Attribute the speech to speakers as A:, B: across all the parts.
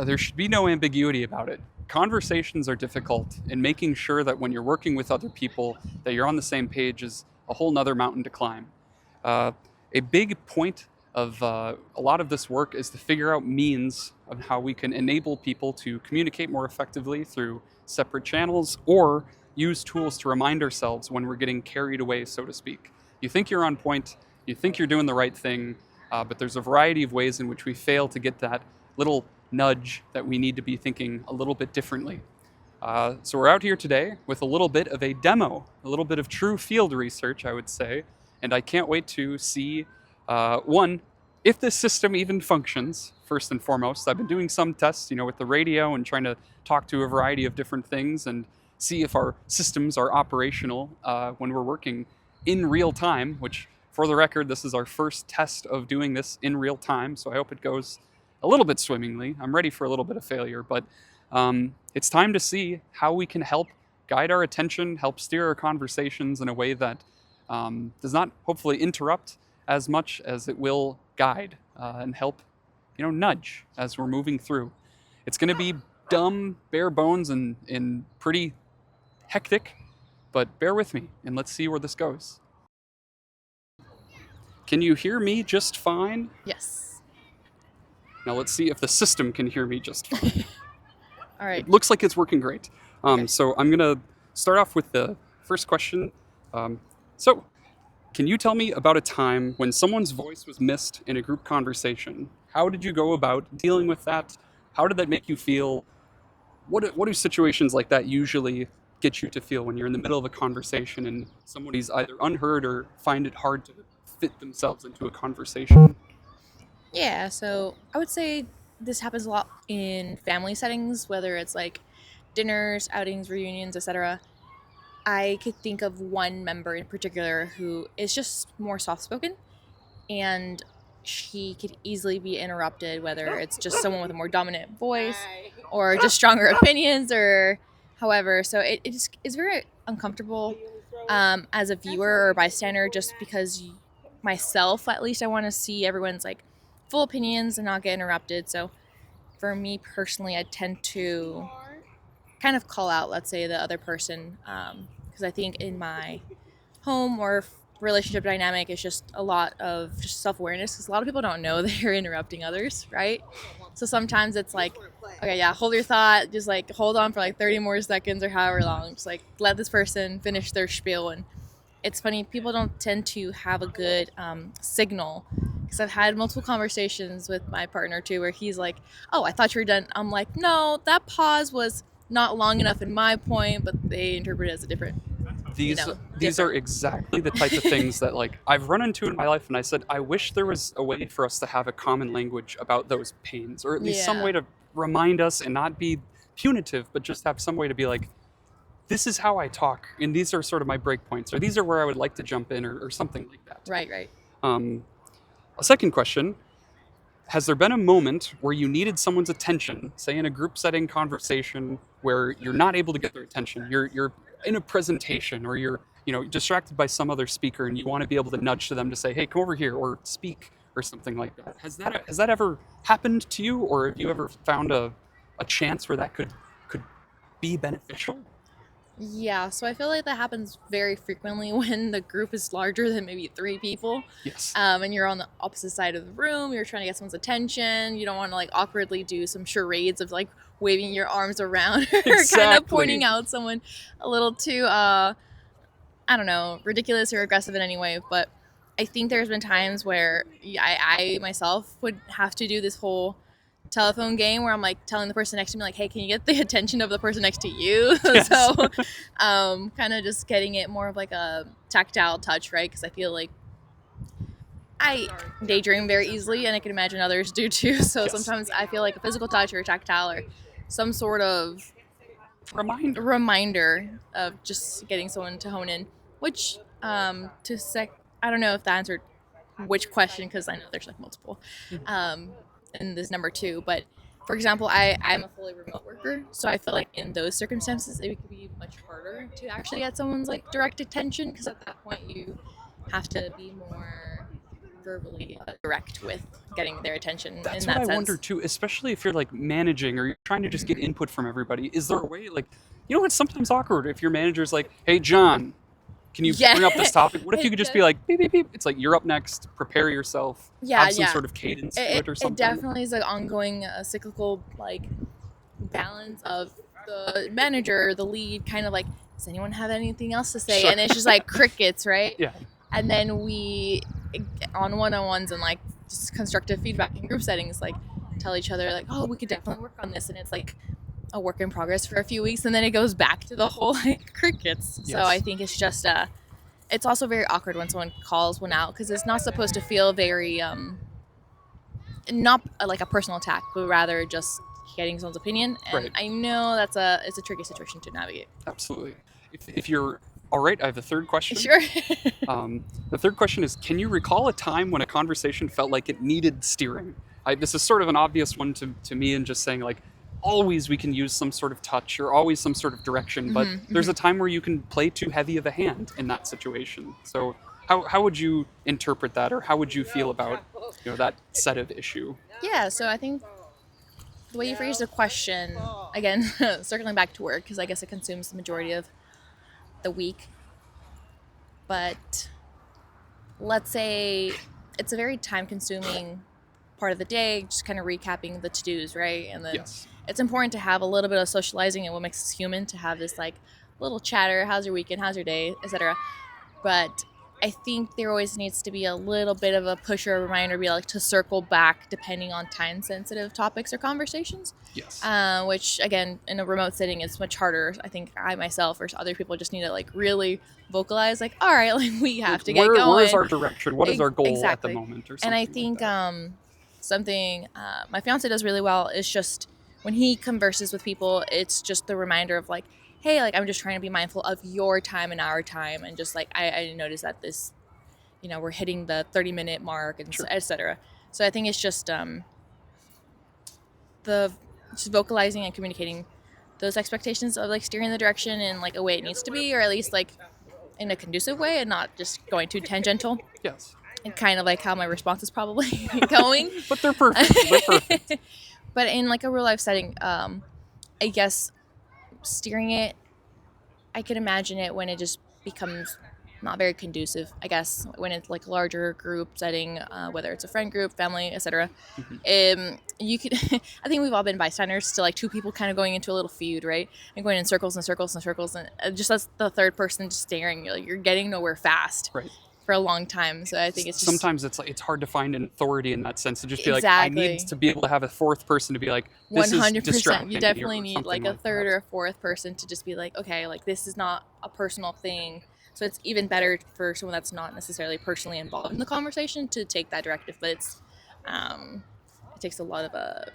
A: There should be no ambiguity about it. Conversations are difficult, and making sure that when you're working with other people that you're on the same page is a whole nother mountain to climb. Uh, a big point of a lot of this work is to figure out means of how we can enable people to communicate more effectively through separate channels or use tools to remind ourselves when we're getting carried away, so to speak. You think you're on point, you think you're doing the right thing, but there's a variety of ways in which we fail to get that little nudge that we need to be thinking a little bit differently. So we're out here today with a little bit of a demo, a little bit of true field research, I would say, and I can't wait to see, one, if this system even functions, first and foremost. I've been doing some tests, with the radio and trying to talk to a variety of different things and see if our systems are operational when we're working in real time, which, for the record, this is our first test of doing this in real time, so I hope it goes a little bit swimmingly. I'm ready for a little bit of failure, but it's time to see how we can help guide our attention, help steer our conversations in a way that does not hopefully interrupt as much as it will guide and help, nudge as we're moving through. It's going to be dumb, bare bones, and pretty hectic, but bear with me and let's see where this goes. Can you hear me just fine?
B: Yes.
A: Now let's see if the system can hear me just fine.
B: All right.
A: It looks like it's working great.
B: Okay.
A: So I'm going to start off with the first question. So can you tell me about a time when someone's voice was missed in a group conversation? How did you go about dealing with that? How did that make you feel? What do situations like that usually get you to feel when you're in the middle of a conversation and somebody's either unheard or find it hard to fit themselves into a conversation?
B: Yeah, so I would say this happens a lot in family settings, whether it's like dinners, outings, reunions, etc. I could think of one member in particular who is just more soft spoken, and she could easily be interrupted, whether it's just someone with a more dominant voice or just stronger opinions or however. So it just is very uncomfortable as a viewer or bystander, just because myself, at least, I want to see everyone's like full opinions and not get interrupted. So for me personally, I tend to kind of call out, let's say, the other person, because I think in my home or relationship dynamic, it's just a lot of just self-awareness, because a lot of people don't know they're interrupting others, right? So sometimes it's like, okay, yeah, hold your thought, just like hold on for like 30 more seconds or however long, just like let this person finish their spiel. And it's funny, people don't tend to have a good signal, because I've had multiple conversations with my partner too where he's like, oh, I thought you were done. I'm like, no, that pause was not long enough in my point, but they interpret it as a different,
A: These are exactly the type of things that like I've run into in my life, and I said I wish there was a way for us to have a common language about those pains, or at least some way to remind us and not be punitive, but just have some way to be like, this is how I talk, and these are sort of my breakpoints, or these are where I would like to jump in, or something like that.
B: Right.
A: A second question: has there been a moment where you needed someone's attention, say in a group setting conversation, where you're not able to get their attention? You're in a presentation, or you're distracted by some other speaker, and you want to be able to nudge to them to say, "Hey, come over here," or speak, or something like that. Has that ever happened to you, or have you ever found a chance where that could be beneficial?
B: Yeah, so I feel like that happens very frequently when the group is larger than maybe 3 people.
A: Yes.
B: And you're on the opposite side of the room, you're trying to get someone's attention. You don't want to like awkwardly do some charades of like waving your arms around or kind of pointing out someone a little too, I don't know, ridiculous or aggressive in any way. But I think there's been times where I myself would have to do this whole telephone game where I'm like telling the person next to me like, hey, can you get the attention of the person next to you?
A: Yes.
B: So kind of just getting it more of like a tactile touch, right? Because I feel like I daydream very easily, and I can imagine others do too. So
A: Yes.
B: Sometimes I feel like a physical touch or a tactile or some sort of reminder of just getting someone to hone in, which I don't know if that answered which question, because I know there's like multiple and this number two. But for example, I'm a fully remote worker, so I feel like in those circumstances it could be much harder to actually get someone's like direct attention, because at that point you have to be more verbally direct with getting their attention
A: That's
B: in
A: what
B: that
A: I
B: sense.
A: wonder too, especially if you're like managing or you're trying to just get input from everybody. Is there a way, like, you know, it's sometimes awkward if your manager's like, "Hey, John, can you
B: Yeah.
A: bring up this topic?" What if you
B: It
A: could just
B: does.
A: be like, "Beep, beep, beep." It's like, you're up next. Prepare yourself.
B: Yeah,
A: Have some
B: yeah.
A: sort of cadence to
B: It,
A: it or
B: it
A: something.
B: definitely is like ongoing cyclical like balance of the manager, the lead, kind of like, does anyone have anything else to say?
A: Sure.
B: And it's just like crickets, right?
A: Yeah.
B: And then we, on one-on-ones and like just constructive feedback in group settings, like tell each other like, oh, we could definitely work on this, and it's like a work in progress for a few weeks, and then it goes back to the whole like crickets. So
A: Yes.
B: I think it's just it's also very awkward when someone calls one out because it's not supposed to feel very not like a personal attack, but rather just getting someone's opinion. And
A: Right.
B: I know it's a tricky situation to navigate.
A: Absolutely. If you're all right, I have a third question.
B: Sure.
A: The third question is, can you recall a time when a conversation felt like it needed steering? This is sort of an obvious one to me, and just saying like, always we can use some sort of touch or always some sort of direction, but there's a time where you can play too heavy of a hand in that situation. So how would you interpret that, or how would you feel about, you know, that set of issue?
B: Yeah, so I think the way you phrased the question, again, circling back to work, because I guess it consumes the majority of the week. But let's say it's a very time consuming part of the day, just kind of recapping the to-dos, right? And then
A: Yes.
B: it's important to have a little bit of socializing and what makes us human, to have this like little chatter, how's your weekend, how's your day, etc. But I think there always needs to be a little bit of a push or a reminder, be like to circle back depending on time sensitive topics or conversations.
A: Yes.
B: Which again, in a remote setting, is much harder. I think I myself or other people just need to like really vocalize, like, all right, like we have to get going.
A: Where is our direction? What is our goal
B: Exactly.
A: at the moment, or something?
B: And I
A: like
B: think
A: that?
B: something my fiance does really well is just when he converses with people, it's just the reminder of like, hey, like I'm just trying to be mindful of your time and our time, and just like I noticed that this, you know, we're hitting the 30-minute mark and
A: Sure.
B: etc. So I think it's just the just vocalizing and communicating those expectations of like steering the direction in like a way it needs to be, or at least like in a conducive way, and not just going too tangential.
A: Yes.
B: And kind of like how my response is probably going.
A: But they're perfect. They're perfect.
B: But in like a real life setting, I guess steering it, I could imagine it when it just becomes not very conducive. I guess when it's like a larger group setting, whether it's a friend group, family, etc. You could, I think we've all been bystanders to like two people kind of going into a little feud, right? And going in circles and circles and circles, and just as the third person just staring, you're getting nowhere fast.
A: Right.
B: For a long time. So I think it's just
A: Sometimes it's like, it's hard to find an authority in that sense, to just be like,
B: Exactly.
A: I need to be able to have a fourth person to be like, this is
B: 100%.
A: distracting.
B: You
A: me,
B: definitely
A: or
B: need
A: something
B: like a third
A: that.
B: or a fourth person to just be like, okay, like this is not a personal thing. So it's even better for someone that's not necessarily personally involved in the conversation to take that directive. But it's it takes a lot of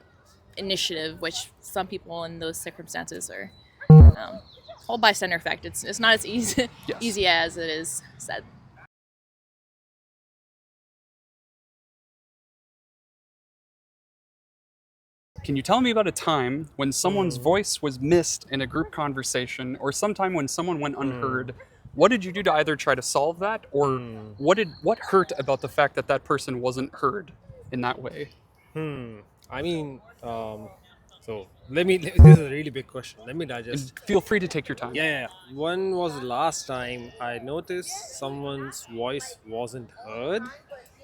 B: initiative, which some people in those circumstances are whole bystander effect. It's not as easy
A: Yes.
B: easy as it is said.
A: Can you tell me about a time when someone's voice was missed in a group conversation, or sometime when someone went unheard? What did you do to either try to solve that, or what hurt about the fact that that person wasn't heard in that way?
C: I mean, so this is a really big question. Let me digest.
A: Feel free to take your time.
C: Yeah. When was the last time I noticed someone's voice wasn't heard?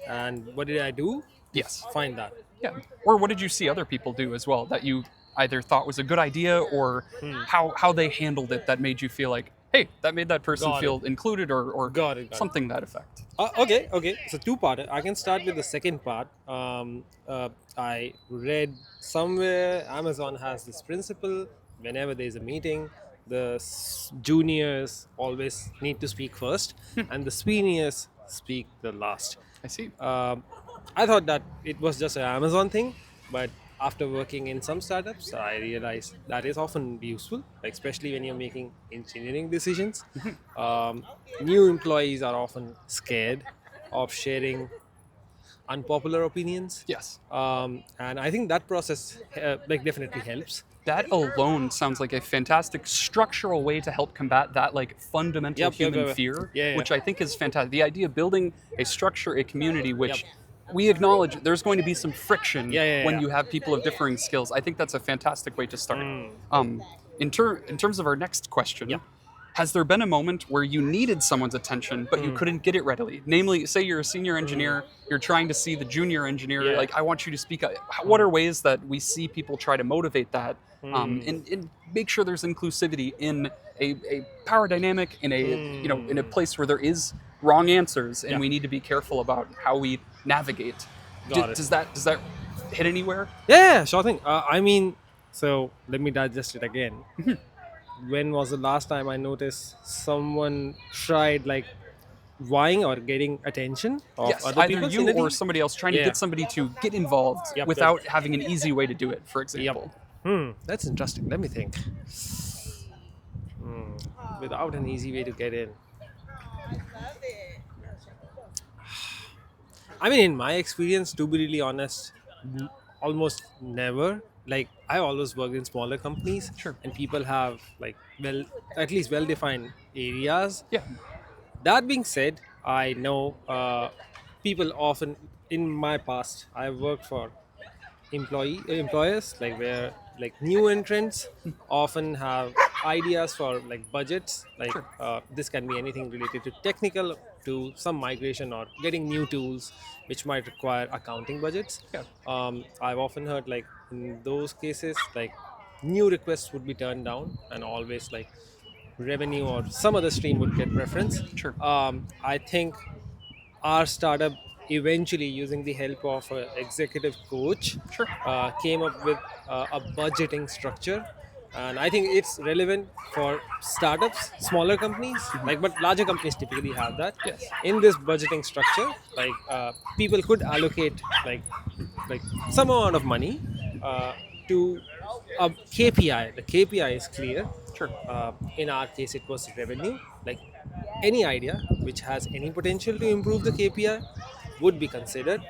C: And what did I do?
A: Yes.
C: Find that.
A: Yeah. Or what did you see other people do as well that you either thought was a good idea, or how they handled it that made you feel like, hey, that made that person
C: Got it.
A: feel included, or
C: Got it.
A: something that effect?
C: Okay. So two-part. I can start with the second part. I read somewhere Amazon has this principle: whenever there's a meeting, the juniors always need to speak first, and the seniors speak the last.
A: I see.
C: I thought that it was just an Amazon thing, but after working in some startups, I realized that is often useful, like especially when you're making engineering decisions. New employees are often scared of sharing unpopular opinions,
A: Yes.
C: and I think that process definitely helps.
A: That alone sounds like a fantastic structural way to help combat that like fundamental
C: Yep.
A: human fear,
C: Yeah.
A: which I think is fantastic. The idea of building a structure, a community which we acknowledge there's going to be some friction
C: Yeah.
A: when you have people of differing skills. I think that's a fantastic way to start.
C: Mm.
A: In terms of our next question,
C: Yeah.
A: has there been a moment where you needed someone's attention but you couldn't get it readily? Namely, say you're a senior engineer, you're trying to see the junior engineer,
C: Yeah.
A: like, I want you to speak up. What are ways that we see people try to motivate that and make sure there's inclusivity in a power dynamic, in in a place where there is wrong answers and
C: Yeah.
A: we need to be careful about how we navigate?
C: Got it.
A: Does that hit anywhere?
C: Yeah, sure thing. I mean, so let me digest it again. When was the last time I noticed someone tried like vying or getting attention of
A: Yes,
C: other
A: either
C: people?
A: you or somebody else trying to
C: Yeah.
A: get somebody to get involved
C: Yep,
A: without having an easy way to do it, for
C: Yep.
A: example.
C: That's interesting. Let me think. Without an easy way to get in. I mean, in my experience, to be really honest, almost never. Like, I always worked in smaller companies,
A: Sure.
C: and people have like at least well-defined areas.
A: Yeah.
C: That being said, I know people often in my past. I've worked for employers like where like new entrants often have ideas for like budgets like
A: Sure.
C: this can be anything related to technical to some migration or getting new tools which might require accounting budgets.
A: Yeah.
C: I've often heard like in those cases like new requests would be turned down and always like revenue or some other stream would get preference.
A: Sure.
C: I think our startup eventually using the help of an executive coach
A: Sure.
C: came up with a budgeting structure, and I think it's relevant for startups, smaller companies, like, but larger companies typically have that.
A: Yes.
C: In this budgeting structure, like people could allocate like some amount of money to a KPI. The KPI is clear.
A: Sure.
C: In our case, it was revenue. Like any idea which has any potential to improve the KPI would be considered.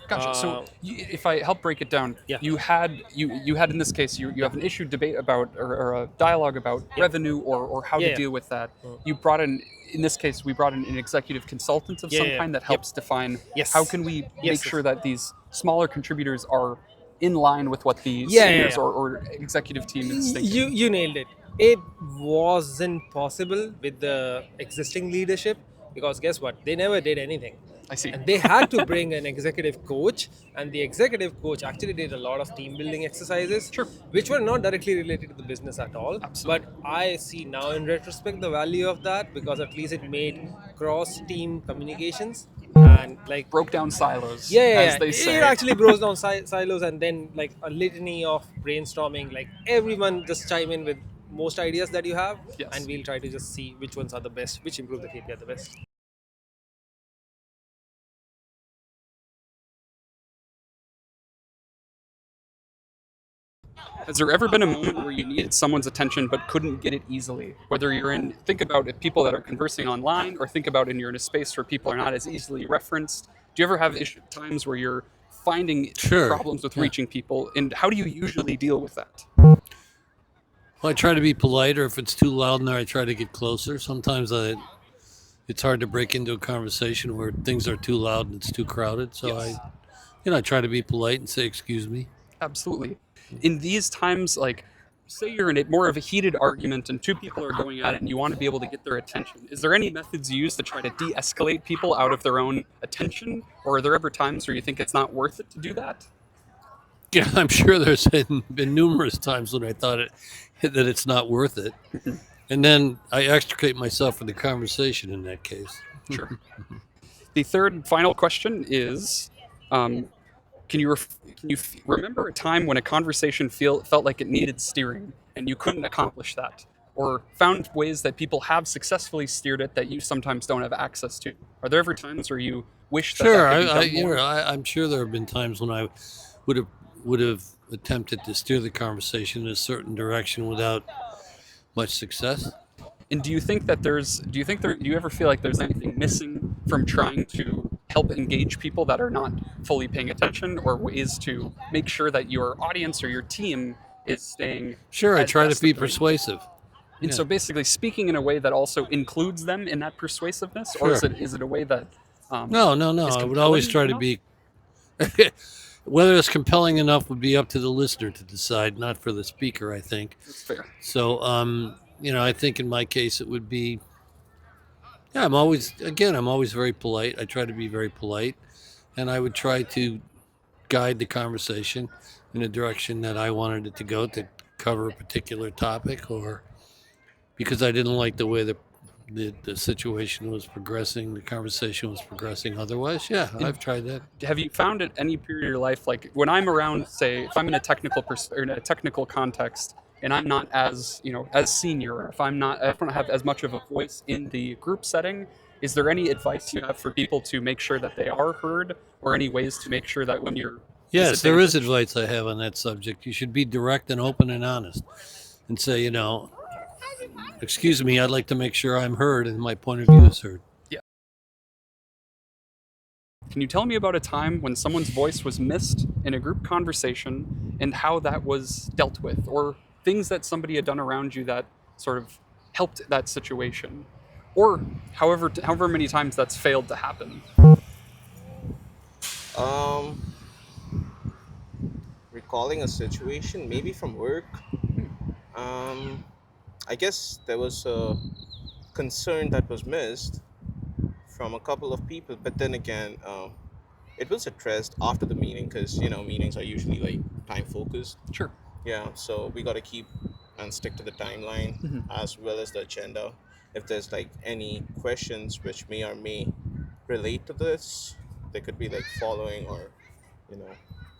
A: Gotcha. So if I help break it down,
C: Yeah.
A: you had in this case you have an issued debate about or a dialogue about revenue or how to
C: Yeah.
A: deal with that. You brought in this case we brought in an executive consultant of some
C: Yeah.
A: kind that
C: Yep.
A: helps define
C: Yes.
A: how can we make
C: Yes.
A: sure that these smaller contributors are in line with what the
C: Yeah,
A: seniors
C: yeah.
A: Or executive team is thinking.
C: You nailed it. It wasn't possible with the existing leadership because guess what? They never did anything.
A: I see.
C: And they had to bring an executive coach, and the executive coach actually did a lot of team building exercises,
A: Sure.
C: which were not directly related to the business at all.
A: Absolutely.
C: But I see now in retrospect the value of that because at least it made cross team communications and like
A: Broke down silos,
C: yeah,
A: as they say.
C: it actually broke down silos and then like a litany of brainstorming, like everyone just chime in with most ideas that you have,
A: Yes.
C: and we'll try to just see which ones are the best, which improve the KPI the best.
A: Has there ever been a moment where you needed someone's attention but couldn't get it easily? Whether you're think about it, people that are conversing online, or think about you're in a space where people are not as easily referenced. Do you ever have times where you're finding
D: Sure.
A: problems with reaching people, and how do you usually deal with that?
D: Well, I try to be polite, or if it's too loud in there, I try to get closer. Sometimes it's hard to break into a conversation where things are too loud and it's too crowded. So
A: Yes.
D: I try to be polite and say, "Excuse me."
A: Absolutely. In these times, like, say you're in more of a heated argument and two people are going at it and you want to be able to get their attention, is there any methods you use to try to de-escalate people out of their own attention? Or are there ever times where you think it's not worth it to do that?
D: Yeah, I'm sure there's been numerous times when I thought that it's not worth it, and then I extricate myself from the conversation in that case.
A: Sure. The third and final question is, can you remember a time when a conversation felt like it needed steering and you couldn't accomplish that? Or found ways that people have successfully steered it that you sometimes don't have access to? Are there ever times where you wish that
D: Sure,
A: that could be done more?
D: I'm sure there have been times when I would have attempted to steer the conversation in a certain direction without much success.
A: And do you ever feel like there's anything missing from trying to help engage people that are not fully paying attention, or ways to make sure that your audience or your team is staying?
D: Sure, I
A: as
D: try to
A: best
D: be
A: that they're-
D: persuasive.
A: And so basically speaking in a way that also includes them in that persuasiveness, or
D: Sure.
A: is it a way that
D: No.
A: is
D: I would always
A: compelling
D: try to
A: enough?
D: be Whether it's compelling enough would be up to the listener to decide, not for the speaker, I think.
A: That's fair.
D: So, I think in my case it would be, yeah, I'm always very polite. I try to be very polite, and I would try to guide the conversation in a direction that I wanted it to go, to cover a particular topic, or because I didn't like the way the situation was progressing, the conversation was progressing otherwise. Yeah, I've tried that.
A: Have you found at any period of your life, like when I'm around, say, if I'm in a or in a technical context, and I'm not as as senior, or if I don't have as much of a voice in the group setting, is there any advice you have for people to make sure that they are heard, or any ways to make sure that when you're
D: Yes, there is
A: disadvantaged?
D: advice I have on that subject. You should be direct and open and honest and say, excuse me, I'd like to make sure I'm heard and my point of view is heard.
A: Yeah. Can you tell me about a time when someone's voice was missed in a group conversation and how that was dealt with, or things that somebody had done around you that sort of helped that situation, or however many times that's failed to happen?
E: Um, Recalling a situation, maybe from work. Um, I guess there was a concern that was missed from a couple of people, but then again, it was addressed after the meeting because meetings are usually like time focused.
A: Sure.
E: Yeah, so we got to keep and stick to the timeline
A: Mhm.
E: as well as the agenda. If there's like any questions which may or may relate to this, they could be like following or you know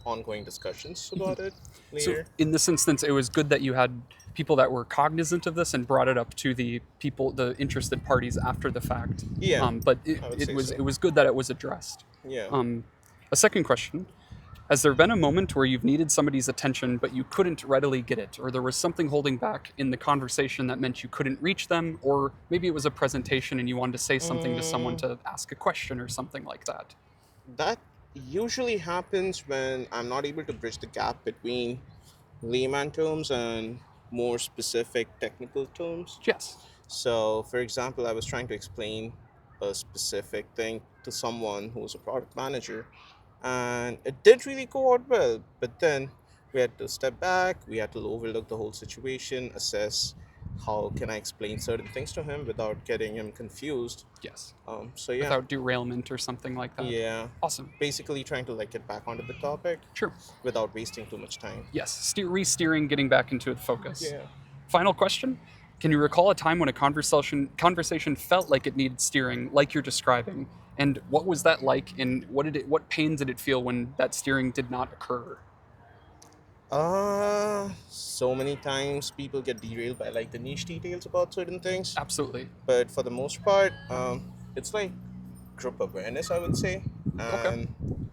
E: ongoing discussions about it
A: So
E: later.
A: in this instance, it was good that you had people that were cognizant of this and brought it up to the interested parties after the fact.
E: Yeah,
A: But
E: I would
A: it
E: say
A: was
E: so.
A: it was good that it was addressed.
E: Yeah.
A: A second question: has there been a moment where you've needed somebody's attention but you couldn't readily get it, or there was something holding back in the conversation that meant you couldn't reach them, or maybe it was a presentation and you wanted to say something to someone
E: Mm,
A: to ask a question or something like that?
E: that usually happens when I'm not able to bridge the gap between layman terms and more specific technical terms.
A: Yes.
E: So, for example, I was trying to explain a specific thing to someone who was a product manager, and it did really go out well. But then we had to step back, we had to overlook the whole situation, assess how can I explain certain things to him without getting him confused.
A: Yes.
E: So yeah,
A: Without derailment or something like that.
E: yeah,
A: Awesome.
E: basically trying to like get back onto the topic
A: Sure.
E: without wasting too much time.
A: Yes. Re-steering, getting back into the focus.
E: Yeah.
A: Final question. Can you recall a time when a conversation felt like it needed steering, like you're describing? And what was that like, and what pain did it feel when that steering did not occur?
E: So many times people get derailed by like the niche details about certain things,
A: Absolutely.
E: but for the most part, it's like group awareness, I would say,
A: Okay.
E: and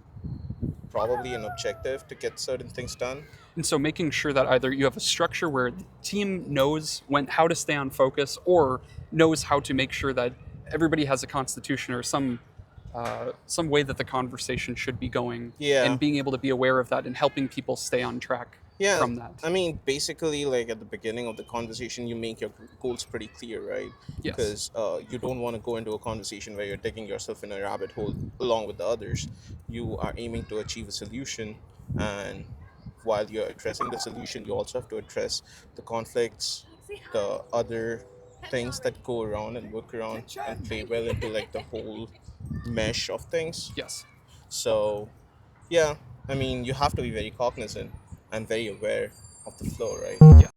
E: probably an objective to get certain things done.
A: And so making sure that either you have a structure where the team knows how to stay on focus, or knows how to make sure that everybody has a constitution or some way that the conversation should be going,
E: Yeah,
A: and being able to be aware of that and helping people stay on track
E: yeah.
A: from that.
E: I mean, basically, like at the beginning of the conversation, you make your goals pretty clear, right?
A: Yes.
E: Because you don't want to go into a conversation where you're digging yourself in a rabbit hole along with the others. You are aiming to achieve a solution, and while you're addressing the solution, you also have to address the conflicts, the other things that go around and work around and play well into like the whole mesh of things.
A: Yes.
E: So, yeah, I mean, you have to be very cognizant and very aware of the flow, right?
A: Yeah.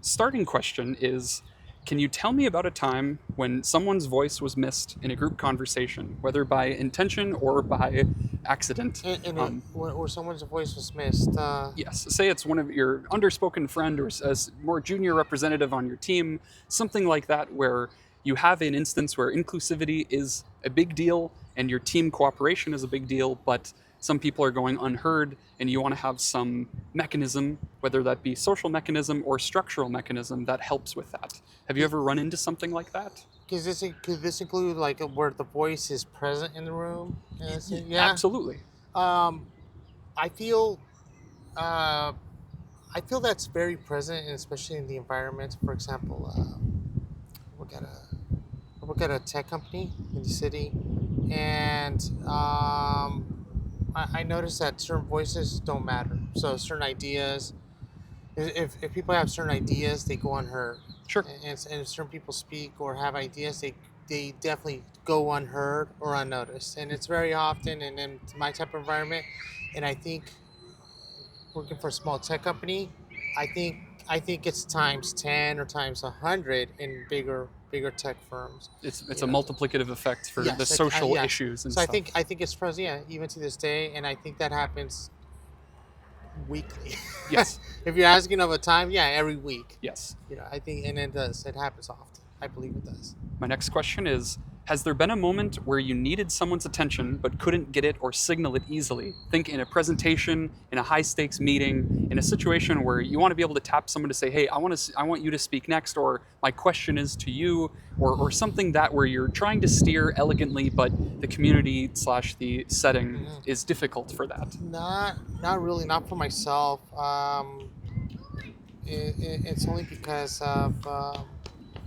A: Starting question is, can you tell me about a time when someone's voice was missed in a group conversation, whether by intention or by accident? Um,
F: Or someone's voice was missed.
A: yes, say it's one of your underspoken friend, or as more junior representative on your team, something like that, where you have an instance where inclusivity is a big deal and your team cooperation is a big deal, but some people are going unheard, and you want to have some mechanism, whether that be social mechanism or structural mechanism, that helps with that. Have you ever run into something like that?
F: Could this include like where the voice is present in the room? Yeah.
A: Absolutely.
F: Um, I feel uh, I feel that's very present, and especially in the environment. For example, work at a I work at a tech company in the city, and I noticed that certain voices don't matter. So certain ideas, if people have certain ideas, they go unheard.
A: Sure.
F: And if certain people speak or have ideas, they definitely go unheard or unnoticed. And it's very often in my type of environment. And I think working for a small tech company, I think I think it's times 10 or times 100 in bigger tech firms.
A: It's
F: You
A: a
F: know,
A: multiplicative effect for the
F: yes,
A: social
F: yeah.
A: issues and
F: So
A: stuff.
F: I think it's present, yeah, even to this day, and I think that happens weekly.
A: Yes.
F: If you're asking of a time, yeah, every week.
A: Yes.
F: I think, and it does. It happens often. I believe it does.
A: My next question is, has there been a moment where you needed someone's attention but couldn't get it or signal it easily? Think in a presentation, in a high stakes meeting, in a situation where you want to be able to tap someone to say, "Hey, I want you to speak next," or "My question is to you," or something that where you're trying to steer elegantly, but the community slash the setting
F: Mhm.
A: is difficult for that.
F: Not really, not for myself. It's only because of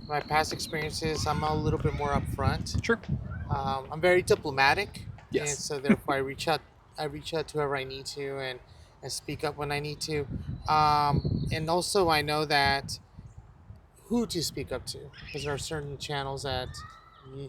F: my past experiences. I'm a little bit more upfront.
A: Sure.
F: I'm very diplomatic, and
A: Yes.
F: so therefore I reach out. I reach out to whoever I need to, and speak up when I need to. And also I know that who to speak up to, because there are certain channels that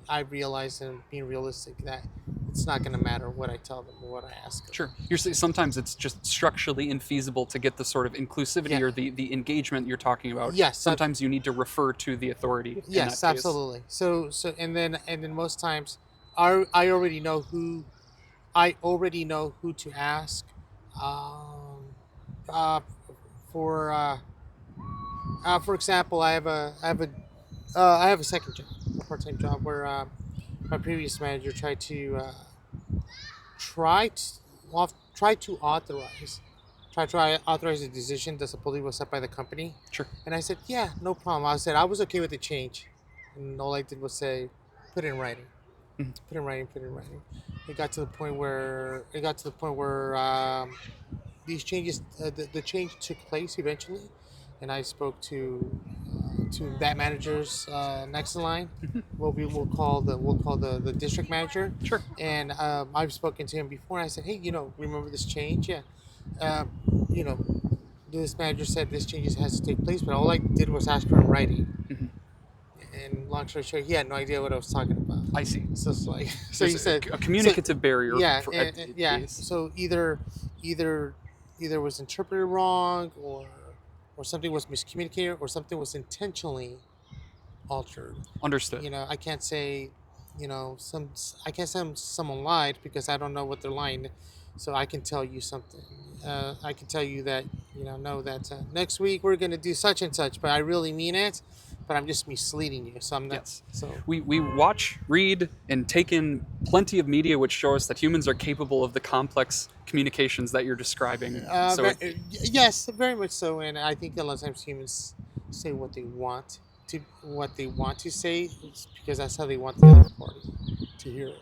F: I realize, and being realistic, that it's not going to matter what I tell them or what I ask them.
A: Sure. You're saying sometimes it's just structurally infeasible to get the sort of inclusivity
F: Yeah.
A: or the engagement you're talking about.
F: Yes,
A: Sometimes you need to refer to the authority. in
F: Yes,
A: that case.
F: absolutely. So and then most times, I already know who to ask. Um, uh, for example, I have a second job, a part time job where my previous manager try to try to authorize a decision that supposedly was set by the company.
A: Sure.
F: And I said, yeah, no problem. I said I was okay with the change, and all I did was say, put it in writing,
A: Mhm.
F: put it in writing, put it in writing. It got to the point where these changes, the change took place eventually, and I spoke to that manager's next in line.
A: Mhm.
F: What we will call the district manager,
A: Sure.
F: and I've spoken to him before. And I said, hey, remember this change? Yeah, uh, you know, this manager said this changes has to take place, but all I did was ask for in writing.
A: Mhm.
F: And long story short, he had no idea what I was talking about.
A: I see.
F: So it's like, so he
A: There's
F: said,
A: a communicative barrier.
F: yeah,
A: For,
F: yeah.
A: least.
F: So either was interpreted wrong, or something was miscommunicated, or something was intentionally altered.
A: Understood.
F: I can't say, I can't say someone lied because I don't know what they're lying. So I can tell you something. I can tell you that know that next week we're gonna do such and such, but I really mean it. But I'm just misleading you, so I'm not.
A: Yes.
F: So
A: We watch, read, and take in plenty of media which show us that humans are capable of the complex communications that you're describing. So
F: yes, very much so, and I think a lot of times humans say what they want to say, because that's how they want the other party to hear it.